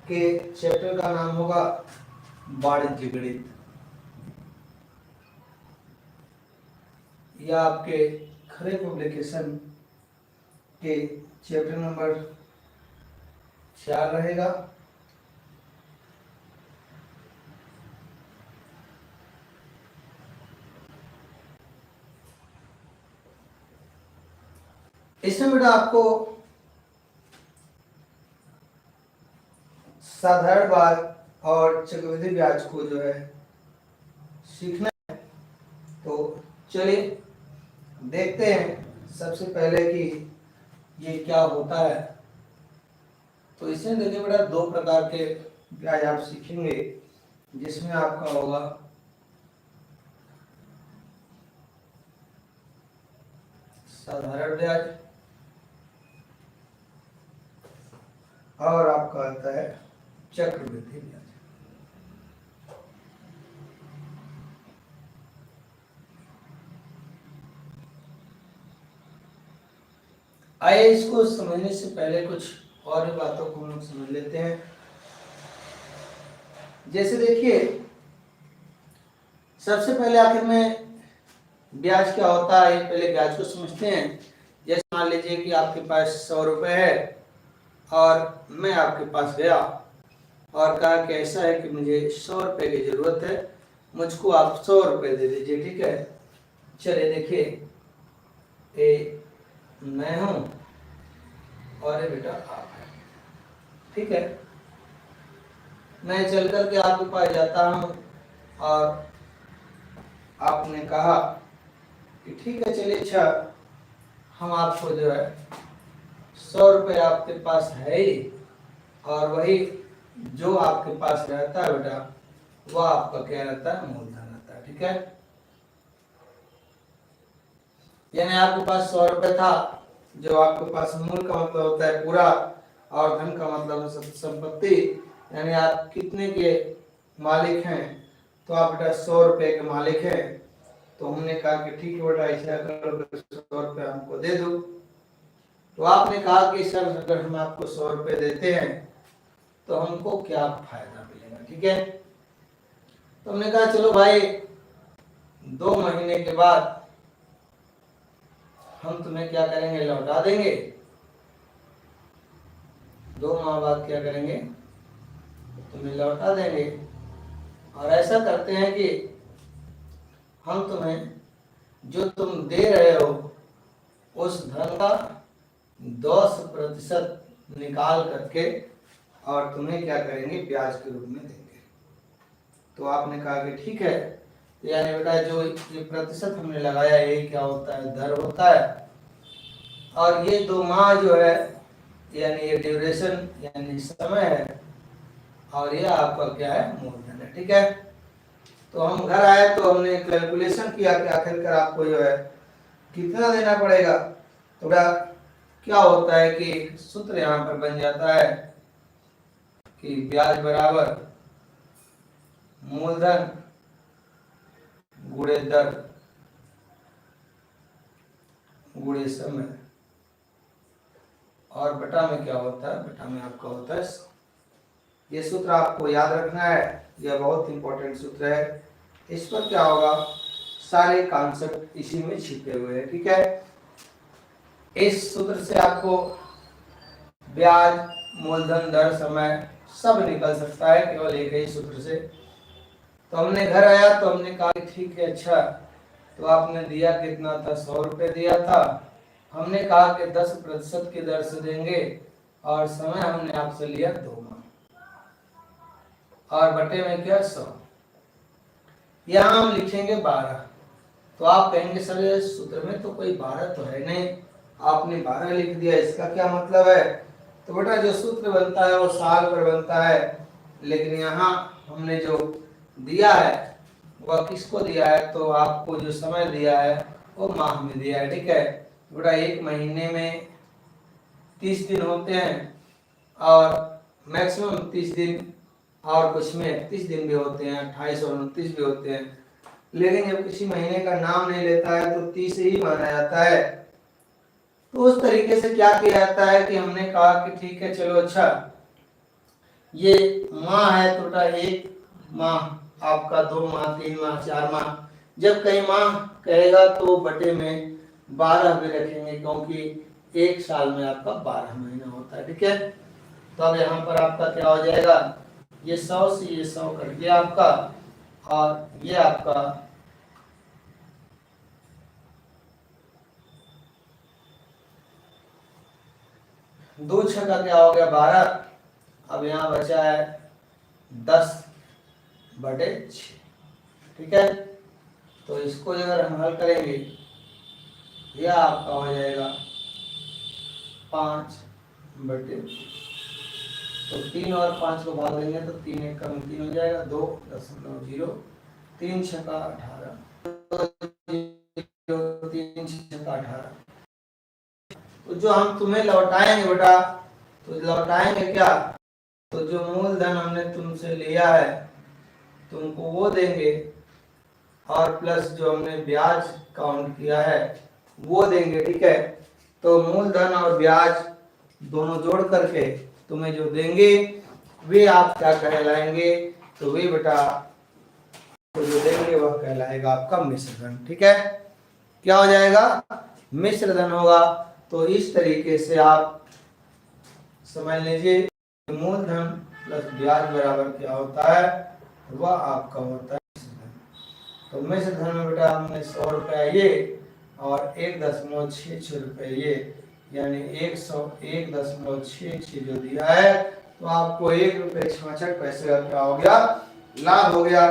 के चैप्टर का नाम होगा वाणिज्य गणित। यह आपके खरे पब्लिकेशन के चैप्टर नंबर 4 रहेगा। इसमें बेटा आपको साधारण ब्याज और चक्रवृद्धि ब्याज को जो है सीखना है। तो चलिए देखते हैं सबसे पहले कि ये क्या होता है। तो इसमें देखिए बेटा 2 प्रकार के ब्याज आप सीखेंगे, जिसमें आपका होगा साधारण ब्याज और आपका आता है चक्रवृद्धि ब्याज। आइए इसको समझने से पहले कुछ और भी बातों को हम लोग समझ लेते हैं। जैसे देखिए सबसे पहले आखिर में ब्याज क्या होता है, पहले ब्याज को समझते हैं। जैसे मान लीजिए कि आपके पास 100 रुपए है और मैं आपके पास गया और कहा कि ऐसा है कि मुझे 100 रुपए की जरूरत है, मुझको आप 100 रुपए दे दीजिए, ठीक है। चलिए देखिए ये मैं हूं और ये बेटा आप है, ठीक है। मैं चल करके आपके पास जाता हूं और आपने कहा कि ठीक है चलिए अच्छा हम आपको जो है 100 रुपये आपके पास है ही, और वही जो आपके पास रहता है बेटा वह आपका क्या रहता है, मूलधन रहता है, ठीक है। यानी आपके पास 100 रुपये था, जो आपके पास मूल का मतलब होता है पूरा और धन का मतलब है संपत्ति, यानी आप कितने के मालिक हैं, तो आप बेटा 100 रुपये के मालिक हैं। तो हमने कहा कि ठीक है बेटा ऐसा करो 100 रुपये हमको दे दो। तो आपने कहा कि सर अगर हम आपको 100 रुपये देते हैं तो हमको क्या फायदा मिलेगा, ठीक है। तो हमने कहा चलो भाई 2 महीने के बाद हम तुम्हें क्या करेंगे, लौटा देंगे। 2 माह बाद क्या करेंगे, तुम्हें लौटा देंगे। और ऐसा करते हैं कि हम तुम्हें जो तुम दे रहे हो उस धन का 10% निकाल करके और तुम्हें क्या करेंगे, ब्याज के रूप में देंगे। तो आपने कहा कि ठीक है। यानी बेटा जो ये प्रतिशत हमने लगाया ये क्या होता है, दर होता है। और ये 2 माह जो है यानी ये ड्यूरेशन यानी समय है, और ये आपका क्या है, मूलधन है, ठीक है। तो हम घर आए तो हमने कैलकुलेशन किया कि आखिरकार आपको जो है कितना देना पड़ेगा। तो बेटा क्या होता है कि सूत्र यहाँ पर बन जाता है कि ब्याज बराबर मूलधन गुणे दर गुणे समय, और बटा में क्या होता है, बटा में आपका होता है। ये सूत्र आपको याद रखना है, यह बहुत इंपॉर्टेंट सूत्र है। इस पर क्या होगा, सारे कॉन्सेप्ट इसी में छिपे हुए हैं, ठीक है। इस सूत्र से आपको ब्याज, मूलधन, दर, समय सब निकल सकता है केवल एक ही सूत्र से। तो हमने घर आया तो हमने कहा ठीक है अच्छा, तो आपने दिया कितना था, 100 रुपये दिया था। हमने कहा कि 10% की दर से देंगे और समय हमने आपसे लिया 2 माह, और बटे में क्या 100। यहाँ हम लिखेंगे 12। तो आप कहेंगे सर ये सूत्र में तो कोई 12 तो है नहीं, आपने 12 लिख दिया, इसका क्या मतलब है। तो बेटा जो सूत्र बनता है वो साल पर बनता है, लेकिन यहाँ हमने जो दिया है वह किसको दिया है, तो आपको जो समय दिया है वो माह में दिया है, ठीक है। बेटा 1 महीने में 30 दिन होते हैं और मैक्सिमम 30 दिन, और कुछ में 31 दिन भी होते हैं, 28 और 29 भी होते हैं। लेकिन जब किसी महीने का नाम नहीं लेता है तो 30 ही माना जाता है। तो उस तरीके से क्या किया जाता है कि हमने कहा कि ठीक है चलो अच्छा ये माह है टोटल, 1 माह आपका, 2 माह, 3 माह, 4 माह। जब कई माह कहेगा तो बटे में 12 भी रखेंगे, क्योंकि 1 साल में आपका 12 महीना होता है। ठीक है, तो अब यहाँ पर आपका क्या हो जाएगा, ये 100 से ये 100 कट गया आपका, और ये आपका 2 छक्का क्या हो गया 12। अब यहाँ बचा है 10/6। ठीक है, तो इसको अगर हम हल करेंगे, यह आपका हो जाएगा 5/, तो 3 और 5 को भाग देंगे तो 3 1 कम 3 हो जाएगा, 2.0, 3 छक्का 18, 3 छक्का 18। तो जो हम तुम्हें लौटाएंगे बेटा, तो लौटाएंगे क्या, तो जो मूलधन हमने तुमसे लिया है तुमको वो देंगे, और प्लस जो हमने ब्याज काउंट किया है वो देंगे। ठीक है, तो मूलधन और ब्याज दोनों जोड़ करके तुम्हें जो देंगे वे आप क्या कहलाएंगे, तो वे बेटा तो जो देंगे वह कहलाएगा आपका मिश्र धन। ठीक है, क्या हो जाएगा, मिश्र धन होगा। तो इस तरीके से आप समझ लीजिए, मूलधन प्लस ब्याज बराबर क्या होता है, वह आपका होता है मिश्र धन। तो मिश्र धन में बेटा हमने 100 रुपया ये और 1.66 रुपये ये, यानी 101.66 जो दिया है, तो आपको 1 रुपये 66 का क्या हो गया, लाभ हो गया।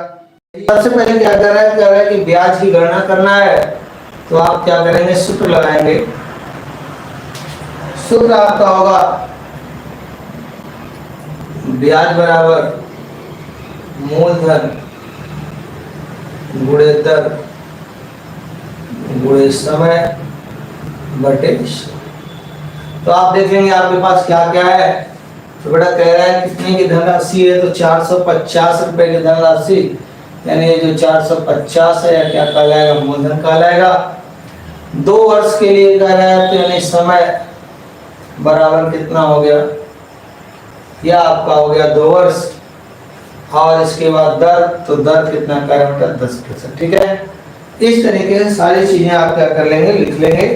सबसे पहले क्या कर रहा है कि ब्याज की गणना करना है, तो आप क्या करेंगे, सूत्र लगाएंगे। सूत्र आपका होगा ब्याज बराबर मूलधन गुणे दर गुणे समय बटे। तो आप देखेंगे आपके पास क्या क्या है, तो बेटा कह रहा है कितने की धनराशि है, तो 450 रुपए की धनराशि, यानी जो 450 है क्या कहलाएगा, मूलधन कहलाएगा। 2 वर्ष के लिए कह रहा है, तो यानी समय बराबर कितना हो गया, यह आपका हो गया 2 वर्ष, और इसके बाद दर, तो दर कितना कर 10%। ठीक है, इस तरीके से सारी चीजें आप क्या कर लेंगे, लिख लेंगे।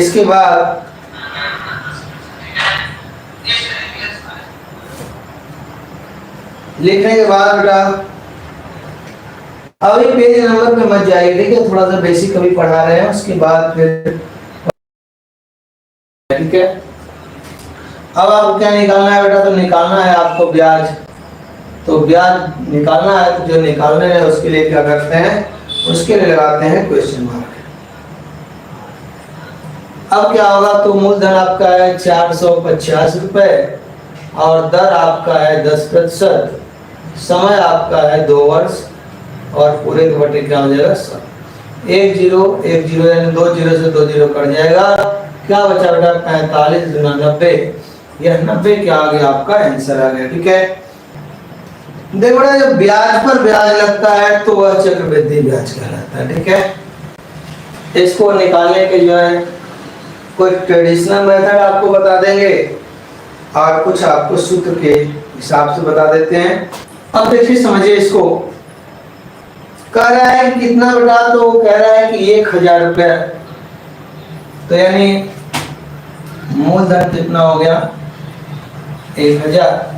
इसके बाद लिखने के बाद बेटा अभी पेज नंबर पे मत जाइए, ठीक है, थोड़ा सा बेसिक अभी पढ़ा रहे हैं, उसके बाद फिर ठीक है। अब आपको क्या निकालना है बेटा, तो निकालना है आपको ब्याज। तो ब्याज निकालना है, तो जो निकालने है उसके लिए क्या करते हैं, उसके लिए लगाते हैं क्वेश्चन मार्क। अब क्या होगा, तो मूलधन आपका है 450 रुपए, और दर आपका है 10%, समय आपका है 2 वर्ष, और पूरे के बटे क्या हो जाएगा 100। 1 0 1 0 यानी 2 0 से 2 0 कट जाएगा, क्या बचा बेटा 45 गुना 90, यह 90 क्या आ गया, आपका आंसर आ गया। ठीक है, देखो बेटा जब ब्याज पर ब्याज लगता है तो वह चक्रवृद्धि ब्याज कहलाता है। ठीक है, इसको निकालने के जो है कोई ट्रेडिशनल मेथड आपको बता देंगे, और कुछ आपको सूत्र के हिसाब से बता देते हैं। अब देखिए समझिए, इसको कह रहा है कितना बेटा, तो कह रहा है कि 1000 रुपया, तो यानी मूलधन कितना हो गया 1000,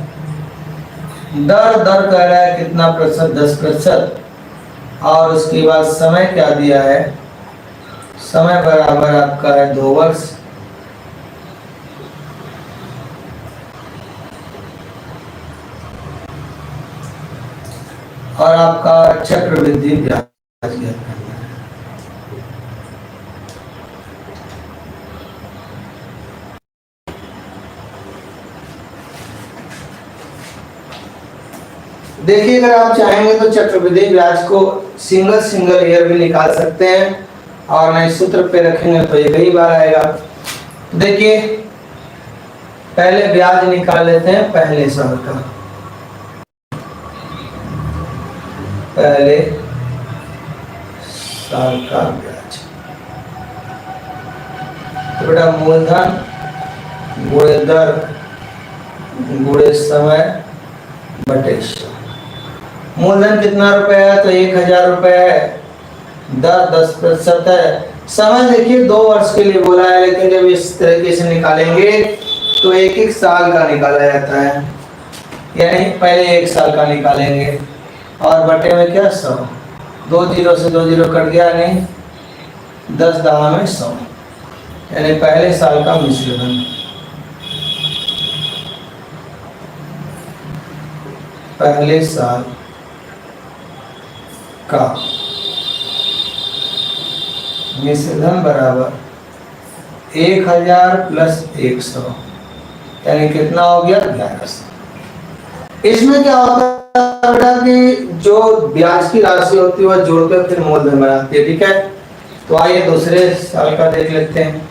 दर कह रहा है कितना प्रतिशत, 10%, और उसके बाद समय क्या दिया है, समय बराबर आपका है 2 वर्ष, और आपका चक्रवृद्धि ब्याज करना है। देखिए अगर आप चाहेंगे तो चक्रवृद्धि ब्याज को सिंगल ईयर भी निकाल सकते हैं, और नहीं सूत्र पे रखेंगे तो ये कई बार आएगा। देखिए पहले ब्याज निकाल लेते हैं पहले साल का, पहले साल का ब्याज, तो बेटा मूलधन गुणे दर गुणे समय बटे 100। मूलधन कितना रुपए है? तो 1000 रुपए है। दर 10% है। समय देखिए 2 वर्ष के लिए बोला है, लेकिन जब इस तरीके से निकालेंगे तो एक एक साल का निकाला जाता है, यानी पहले 1 साल का निकालेंगे और बटे में क्या 100। 2 जीरो से 2 जीरो कट गया, नहीं 10 दहा में 100, यानी पहले साल का मिश्र धन। पहले साल का मिश्र धन बराबर 1000 प्लस 100, यानी कितना हो गया? 1100। इसमें क्या होता है कि जो ब्याज की राशि होती है वह जोड़कर फिर मूलधन बनाती है। ठीक है, तो आइए दूसरे साल का देख लेते हैं।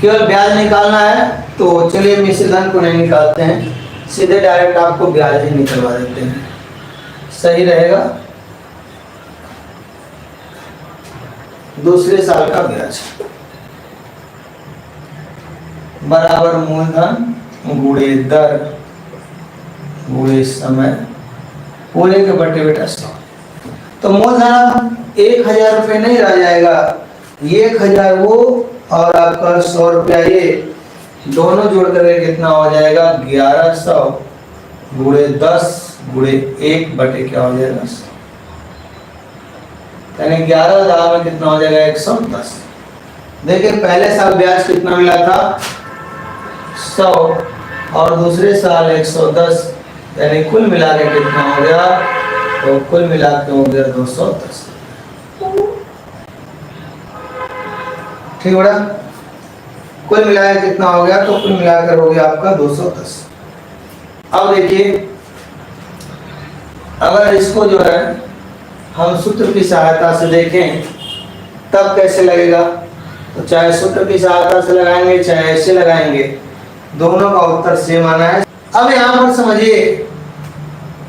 केवल ब्याज निकालना है, तो चलिए मिश्र धन को नहीं निकालते हैं, सीधे डायरेक्ट आपको ब्याज ही निकलवा देते हैं, सही रहेगा। दूसरे साल का ब्याज बराबर मूलधन गुणे दर गुणे समय पूरे के बटे बेटा 100। तो मूलधन 1000 रुपये नहीं रह जाएगा, 1000 वो और आपका 100 रुपया ये दोनों जोड़ करके कितना हो जाएगा? 1100 गुणे 10 गुणे 1 बटे क्या हो जाएगा? 100, यानी 11 दाम में कितना हो जाएगा? 110। देखिए पहले साल ब्याज कितना मिला था? 100 और दूसरे साल 110, यानी कुल मिला के कितना हो गया? तो कुल मिला के हो गया 210। ठीक है, कुल मिलाकर कितना हो गया? तो कुल मिलाकर हो गया आपका 210। अब देखिए अगर इसको जो है हम सूत्र की सहायता से देखें तब कैसे लगेगा? तो चाहे सूत्र की सहायता से लगाएंगे चाहे ऐसे लगाएंगे, दोनों का उत्तर सेम आना है। अब यहाँ पर समझिए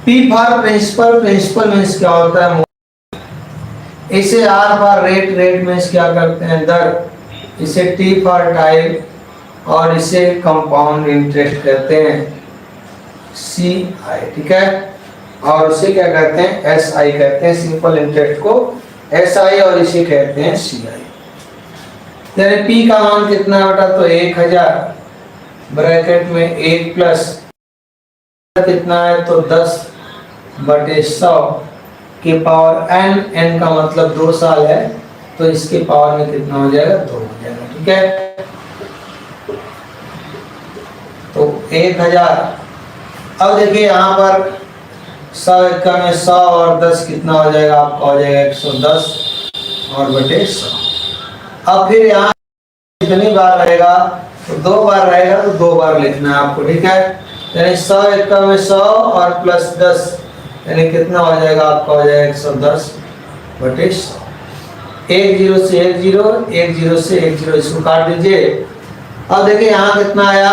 P for principal, principal means क्या होता है? इसे R for rate, rate means क्या करते हैं? दर। इसे T फॉर टाइम और इसे कंपाउंड इंटरेस्ट कहते हैं, CI। ठीक है, और उसे क्या कहते हैं? SI कहते हैं, सिंपल इंटरेस्ट को SI और इसे कहते हैं CI। यानी P का मान कितना है बेटा? तो 1000 ब्रैकेट में 1 प्लस कितना है? तो 10 बटे 100 के पावर n, n का मतलब 2 साल है, तो इसके पावर में कितना हो जाएगा? 2 हो जाएगा। ठीक है, तो 1000। अब देखिए यहाँ पर 100 एकड़ में 100 और 10 कितना हो जाएगा? आपका हो जाएगा 110 और बटे 100। अब फिर यहाँ कितनी बार रहेगा? तो 2 बार रहेगा, तो 2 बार लिखना है आपको। ठीक है, यानी 100 एकड़ में 100 और प्लस 10, यानी कितना हो जाएगा? आपका हो जाएगा 110 बटे 100। 1 0 से 1 0, 1 0 से 1 0, इसको काट दीजिए। अब देखिए यहाँ कितना आया?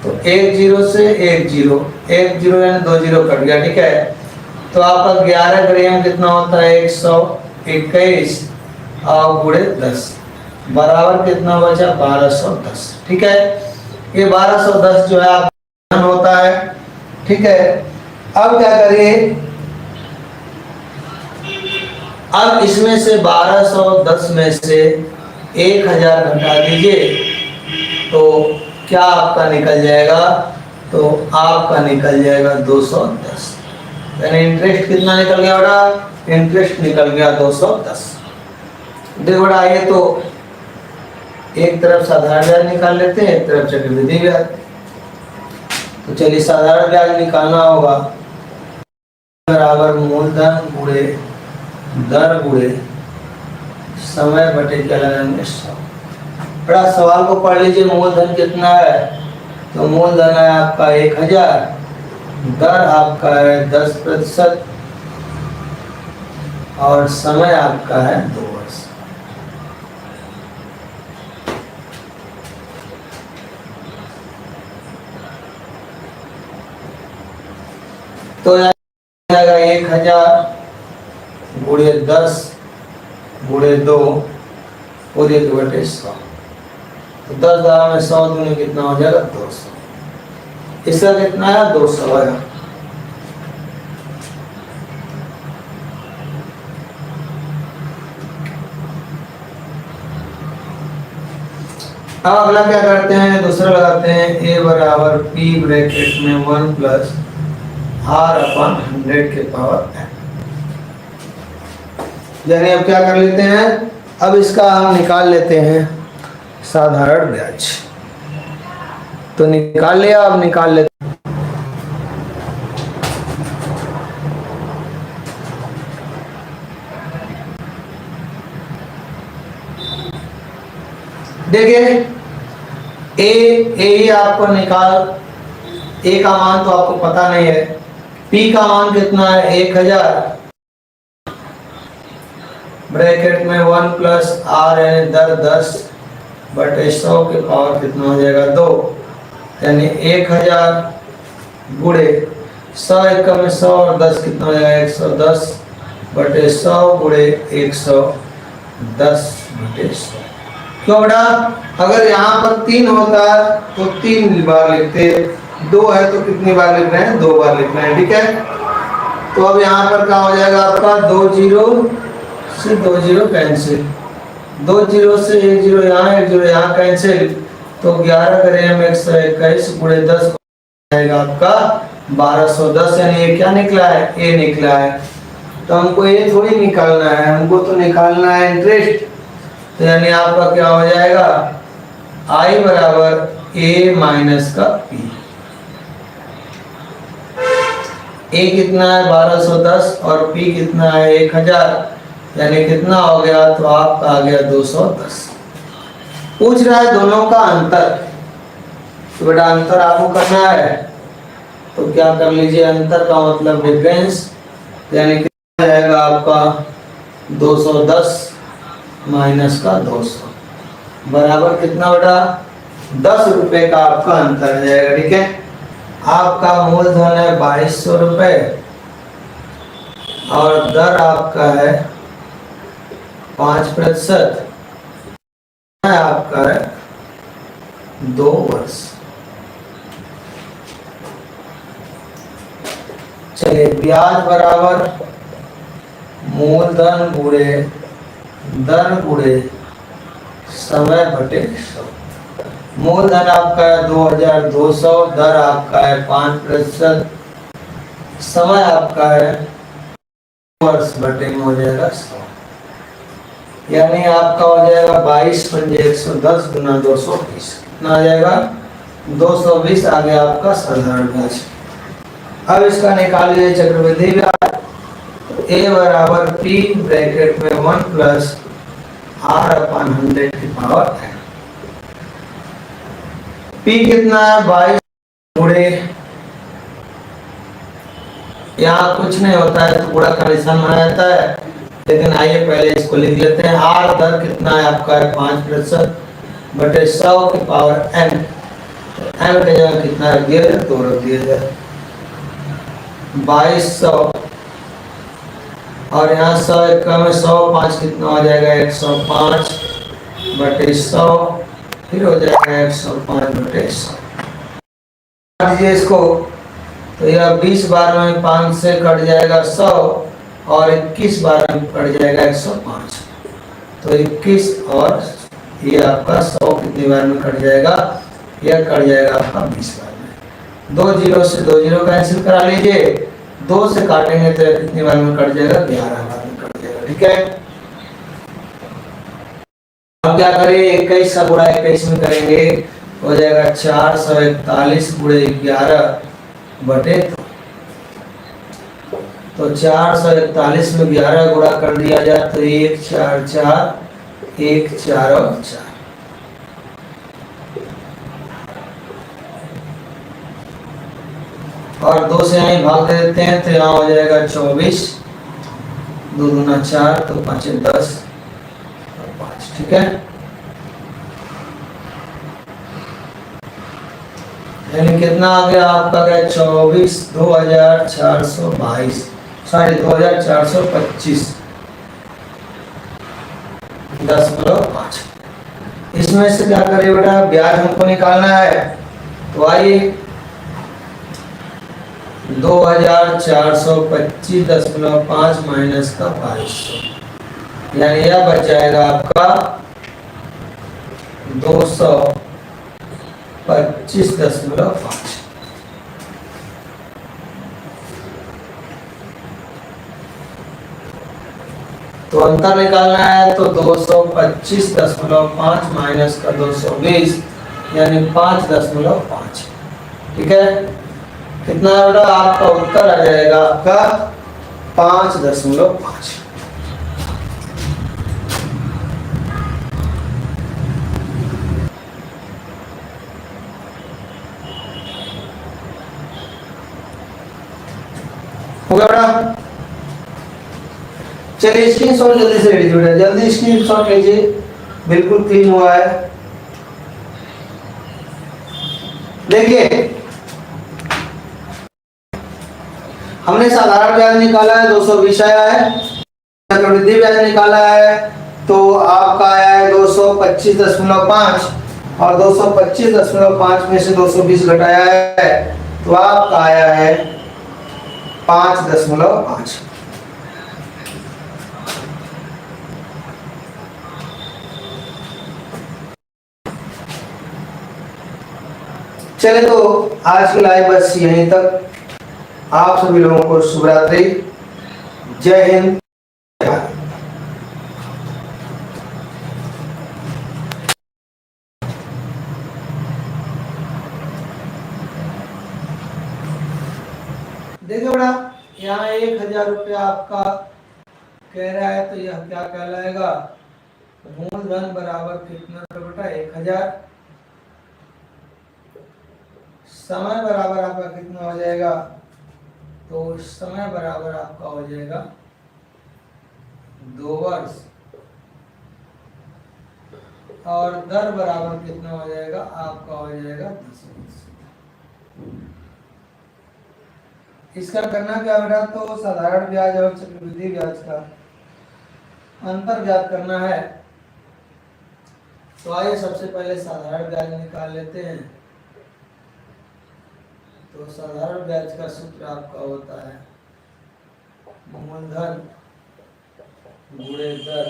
तो 1 0 से 1 0, 1 0 यानी 2 0 कट गया। ठीक है, तो आपका 11 ग्राम कितना होता है? 121 और गुणे 10 बराबर कितना बचा? 1210। ठीक है, ये 1210 जो है आपका होता है। ठीक है, अब क्या करिए? अब इसमें से 1210 में से 1000 घटा दीजिए, तो क्या आपका निकल जाएगा? तो आपका निकल जाएगा 210, यानी इंटरेस्ट कितना निकल गया बेटा? इंटरेस्ट निकल गया 210। देखो बेटा, आइए तो एक तरफ साधारण ब्याज निकाल लेते हैं, एक तरफ चक्रवृद्धि ब्याज। तो चलिए साधारण ब्याज निकालना होगा, बराबर मूलधन गुणे दर गुणे समय बटे क्या लगाएंगे? 100। बड़ा सवाल को पढ़ लीजिए, मूलधन कितना है? तो मूलधन है आपका 1000, दर आपका है 10% और समय आपका है 2 वर्ष। तो जाएगा 1000 गुणे 10 गुणे 2, पूरे के बटे 100। तो 10 द्वारा में 100 दूनी कितना हो जाएगा 200। इसका कितना है 200 आया। अब अगला क्या करते हैं, दूसरा लगाते हैं a बराबर p ब्रैकेट में 1 प्लस r अपन 100 के पावर n। यानी अब क्या कर लेते हैं, अब इसका हम निकाल लेते हैं साधारण ब्याज। तो निकाल लिया, अब निकाल लेते हैं। देखिए ए आपको निकाल, ए का मान तो आपको पता नहीं है, पी का मान कितना है 1000 ब्रैकेट में 1 प्लस आर है दर 10 बटे 100 के पावर कितना हो जाएगा 2, यानी 1000 गुणे 100 एकम में 100 और 10 कितना हो जाएगा 110 बटे 100 गुणे 110 बटे 100। क्यों बेटा, अगर यहाँ पर 3 होता है तो 3 बार लिखते, 2 है तो कितनी बार लिख रहे हैं 2 बार लिख रहे हैं, ठीक है। तो अब यहाँ पर क्या हो जाएगा आपका 2 0 से 2 0 कैंसिल, 2 0 से 1 0 यहाँ 1 0 यहाँ कैंसिल, तो 11 करें हम 121 गुणे 10 आएगा आपका 1210, यानी ये क्या निकला है ए निकला है। तो हमको ये थोड़ी निकालना है, हमको तो निकालना है इंटरेस्ट। तो यानी आपका क्या हो जाएगा I बराबर a माइनस का p। a कितना है 1210 और p कितना है 1000, यानी कितना हो गया, तो आपका आ गया 210। पूछ रहा है दोनों का अंतर, तो बेटा अंतर आपको करना है तो क्या कर लीजिए, अंतर का मतलब डिफरेंस, यानी कितना जाएगा आपका 210 माइनस का 200 बराबर कितना बेटा 10 रुपए का आपका अंतर आ जाएगा, ठीक है। आपका मूलधन है 2200 रुपए और दर आपका है 5%, आपका है 2 वर्ष। चलिए ब्याज बराबर मूलधन गुणे दर गुणे समय बटे 100। मूलधन आपका है 2200, दर आपका है 5%, समय आपका है वर्ष बटे में हो जाएगा 100, यानी आपका हो जाएगा 22 पंजे 110 गुना 220 कितना आ जाएगा 220 आ गया आपका साधारण ब्याज। अब इसका निकाल लीजिए चक्रवृद्धि ब्याज। a बराबर p ब्रैकेट में 1 प्लस r अपन 100 की पावर n। p कितना है 22 गुणे, यहाँ कुछ नहीं होता है तो गुणा का निशान बना जाता है, लेकिन आइए पहले इसको लिख लेते हैं। r दर कितना है आपका है 5% बटे 100 की पावर n, n की जगह कितना रख दिया जाए 2 रख दिया जाए 2200 और यहाँ 100 एकम में 100 5 कितना हो जाएगा 105 बटे 100, फिर हो जाएगा 105 बटे 100। लीजिए इसको, तो यह 20 बार में 5 से कट जाएगा 100 और 21 बार में कट जाएगा 105, तो 21 और ये आपका 100 कितनी बार में कट जाएगा, यह कट जाएगा आपका 20 बार में। 2 0 से 2 0 कैंसिल करा लीजिए, 2 से काटेंगे तो कितनी बार में कट जाएगा 11 बार में कट जाएगा, ठीक है। अब क्या करें 21 का गुणा 21 में करेंगे, हो जाएगा 441 गुणे 11 बटे, तो 441 में 11 गुणा कर दिया जाए तो 1 4 4 1 4 और 4, और 2 से यहीं भाग दे देते हैं तो यहाँ हो जाएगा 24, 2 दूना 4 तो 5 10 और 5, ठीक है। यानी कितना आ गया आपका क्या 24 2422 सॉरी 2425 10.5। इसमें से क्या करें बेटा, ब्याज हमको निकालना है। तो आइए 2425.5 माइनस का 2200, यानी यह बच जाएगा आपका 225.5। तो अंतर निकालना है, तो 225.5 माइनस का 220, यानी 5.5। ठीक है, कितना बेटा आपका उत्तर आ जाएगा आपका 5.5। हो गया बेटा। चलिए स्क्रीनशॉट जल्दी से लीजिए बेटा, जल्दी स्क्रीनशॉट लीजिए, बिल्कुल क्लीन हुआ है। देखिए हमने साधारण ब्याज निकाला है, 220 आया है। चक्रवृद्धि ब्याज निकाला है तो आपका आया है 225.5, और 225.5 में से 220 घटाया है तो आपका आया है 5.5। चले तो आज की लाइव बस यहीं तक। आप सभी लोगों को शुभ रात्रि, जय हिंद। देखिए बेटा, यहाँ 1000 रुपया आपका कह रहा है, तो यह क्या कहलाएगा, मूलधन बराबर कितना बेटा 1000, समय बराबर आपका कितना हो जाएगा, तो समय बराबर आपका हो जाएगा 2 वर्ष, और दर बराबर कितना हो जाएगा आपका हो जाएगा 10 वर्ष। इसका करना क्या बेटा, तो साधारण ब्याज और चक्रवृद्धि ब्याज का अंतर ज्ञात करना है। तो आइए सबसे पहले साधारण ब्याज निकाल लेते हैं। तो साधारण ब्याज का सूत्र आपका होता है मूलधन गुणे दर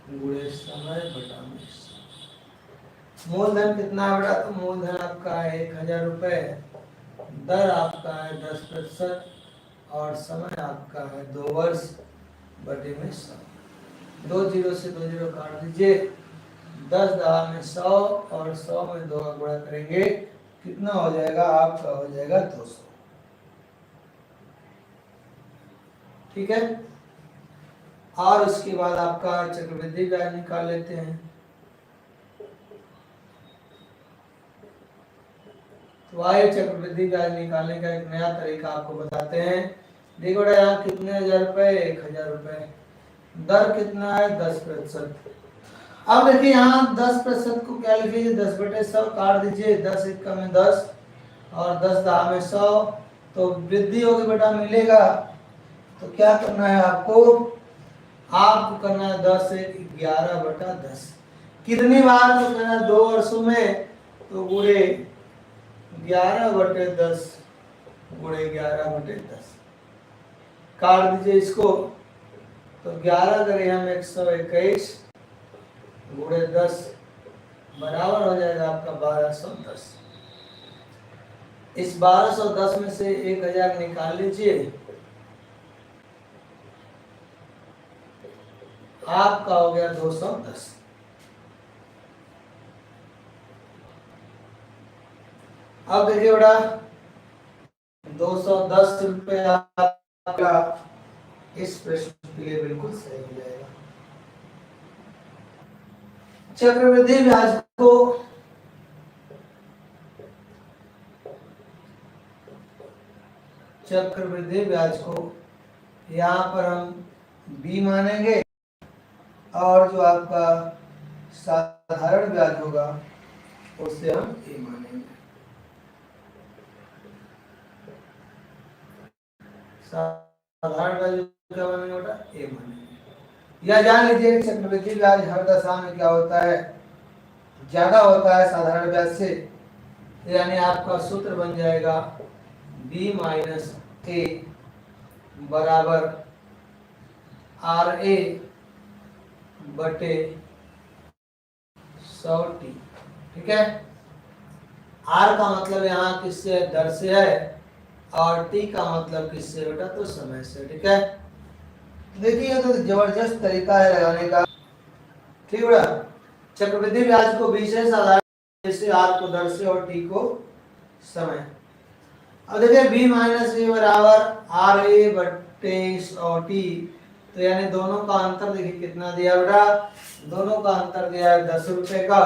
गुणे समय बटा निश्चित। मूलधन कितना है बेटा, तो मूलधन आपका है 1000 रुपए, दर आपका है 10%, और समय आपका है 2 वर्ष बटे में 100। 2 जीरो से 2 जीरो काट दीजिए, 10 दहा में 100, और 100 में 2 का गुणा करेंगे, कितना हो जाएगा आपका हो जाएगा 200। ठीक है, और उसके बाद आपका चक्रवृद्धि ब्याज निकाल लेते हैं। तो आइए चक्रवृद्धि ब्याज निकालने का एक नया तरीका आपको बताते हैं। देखो बेटा, यहाँ कितने 1000 रुपए, 1000 रुपए, दर कितना है 10%। अब देखिए यहाँ 10% को क्या लिखिए, 10 बटे 100 काट दीजिए, 10 एकम में 10, और 10 दहा में 100, तो वृद्धि होगी बेटा, मिलेगा। तो क्या करना है आपको, आपको करना है 10 से 11 बटा 10। कितनी बार तो करना 2 वर्षों में, तो गुणे 11 बटे 10 गुणे 11 बटे 10 काट दीजिए इसको, तो 11 करें हम 121 गुणे 10 बराबर हो जाएगा आपका 1210। इस 1210 में से 1000 निकाल लीजिए, आपका हो गया 210। अब देखिए बेटा, 210 रुपया आपका इस प्रश्न के लिए बिल्कुल सही हो जाएगा। चक्रवृद्धि ब्याज को यहाँ पर हम B मानेंगे, और जो आपका साधारण ब्याज होगा उसे हम A मानेंगे। साधारण ब्याज क्या मानेंगे बेटा, A मानेंगे। या जान लीजिए कि चक्रवृद्धि ब्याज हर दशा में क्या होता है, ज्यादा होता है साधारण ब्याज से, यानी आपका सूत्र बन जाएगा b माइनस ए बराबर आर ए बटे 100t। ठीक है, आर का मतलब यहाँ किससे है, दर से है, और टी का मतलब किससे बेटा, तो समय से। ठीक है, देखिए तो जबरदस्त तरीका है लगाने का। ठीक है, चक्रवृद्धि ब्याज को बी से, साधारण जैसे आर को दर से और टी को समय। अब देखिए बी माइनस ए बराबर आर ए बटे 100t, तो यानी दोनों का अंतर देखिए कितना दिया बेटा, दोनों का अंतर दिया है 10 रुपए का,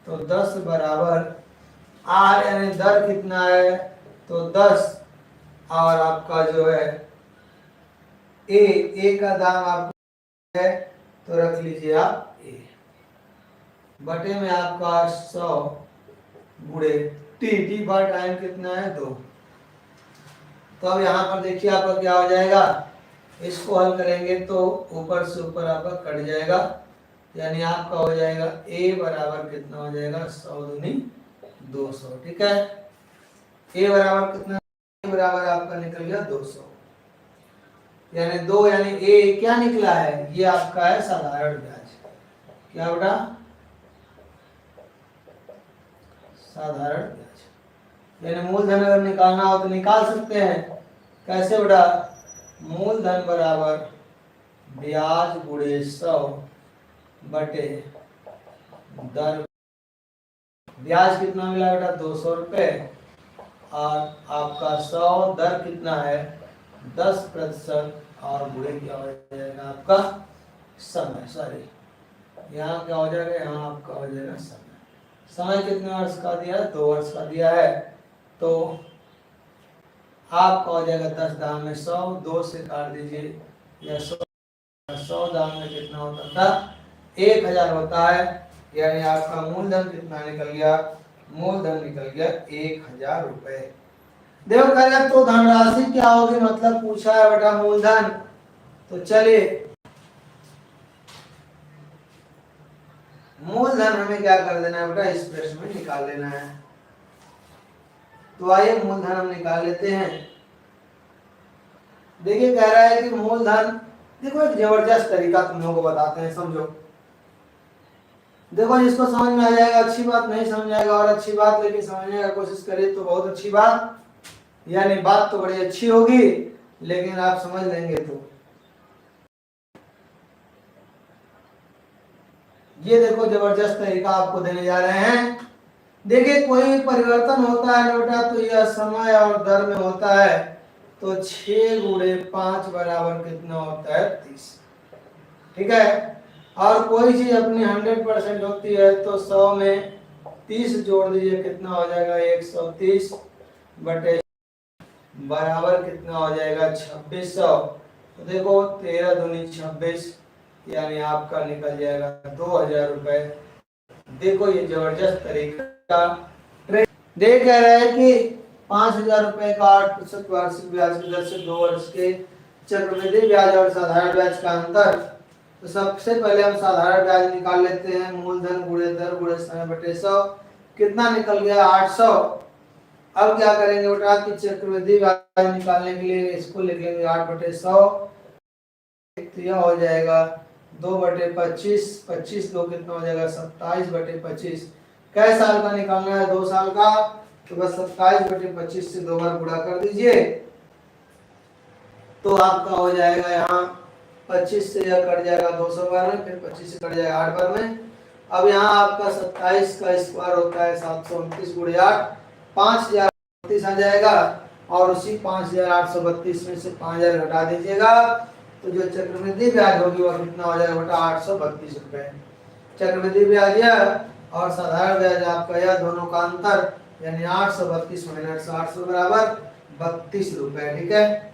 तो 10 बराबर आर यानी दर कितना है, तो 10, और आपका जो है ए का दाम आपको है, तो रख लीजिए आप ए बटे में आपका 100 गुणे टी बार टाइम कितना है 2। तो अब यहाँ पर देखिए आपका क्या हो जाएगा, इसको हल करेंगे तो ऊपर से ऊपर आपका कट जाएगा, यानी आपका हो जाएगा ए बराबर कितना हो जाएगा 100 दूनी 200। ठीक है, ए बराबर कितना, ए बराबर आपका निकल गया 200, यानी 2 यानी ए क्या निकला है, ये आपका है साधारण ब्याज। क्या बेटा, साधारण ब्याज। यानी मूलधन अगर निकालना हो तो निकाल सकते हैं, कैसे बेटा, मूलधन बराबर ब्याज गुणे 100 बटे दर। ब्याज कितना मिला बेटा 200 रुपए, और आपका 100, दर कितना है 10%, और गुणे क्या हो जाएगा आपका समय, सॉरी यहाँ क्या हो जाएगा, यहाँ आपका हो जाएगा समय। समय कितने वर्ष का दिया है, 2 वर्ष का दिया है, तो आपका हो जाएगा 10 दाम में 100, 2 से काट दीजिए, या 100 दाम में कितना होता था 1000 होता है, यानी आपका मूलधन कितना निकल गया, मूलधन निकल गया 1000 रुपए। देखो करेगा तो धनराशि क्या होगी, मतलब पूछा है बेटा मूलधन, तो चलिए मूलधन हमें क्या कर देना है बेटा, इस प्रश्न में निकाल लेना है। तो आइए मूलधन हम निकाल लेते हैं। देखिए कह रहा है कि मूलधन, देखो एक जबरदस्त तरीका तुम लोगों को बताते हैं, समझो। देखो जिसको समझ में आ जाएगा अच्छी बात, नहीं समझ आएगा और अच्छी बात, लेकिन समझने का कोशिश करें तो बहुत अच्छी बात, यानी बात तो बड़ी अच्छी होगी, लेकिन आप समझ लेंगे तो। ये देखो जबरदस्त तरीका आपको देने जा रहे हैं। देखिए कोई परिवर्तन होता है बेटा, तो यह समय और दर में होता है, तो 6 गुणे 5 बराबर कितना होता है 30। ठीक है, और कोई चीज अपनी 100% होती है, तो 100 में 30 जोड़ दीजिए, कितना हो जाएगा 130 बटे बराबर कितना हो जाएगा 2600। तो देखो 13 दूनी 26, यानी आपका निकल जाएगा 2000 रुपए। देखो ये जबरदस्त तरीका ट्रेड दे कह रहा है कि 5000 रुपए का 8% वार्षिक ब्याज की दर से 2 वर्ष के चक्रवृद्धि ब्याज और साधारण ब्याज का अंतर। तो सबसे पहले हम साधारण ब्याज निकाल लेते हैं, मूलधन गुणे दर गुणे समय बटे 100, कितना निकल गया 800। अब क्या करेंगे बेटा कि चक्रवृद्धि ब्याज निकालने के लिए इसको लिख लेंगे 8 बटे 100, तो यह हो जाएगा 2 बटे 25, 25 दो कितना हो जाएगा 27 बटे 25। कै साल का निकालना है, 2 साल का, तो बस 27 बटे 25 से 2 बार गुणा कर दीजिए, तो आपका हो जाएगा यहाँ 25 से यह कट जाएगा 200 बार में, फिर 25 से कट जाएगा 8 बार में। अब यहाँ आपका 27 का स्क्वायर होता है 729 गुणे 8, 5032 आ जाएगा, और उसी 5832 में से 5000 घटा दीजिएगा, तो जो चक्रवृद्धि ब्याज होगी वह कितना हो जाएगा बेटा 832 रुपए। चक्रवृद्धि ब्याज और साधारण ब्याज आपका यह दोनों का अंतर, यानी 832 माइनस 800 बराबर 32 रुपए। ठीक है,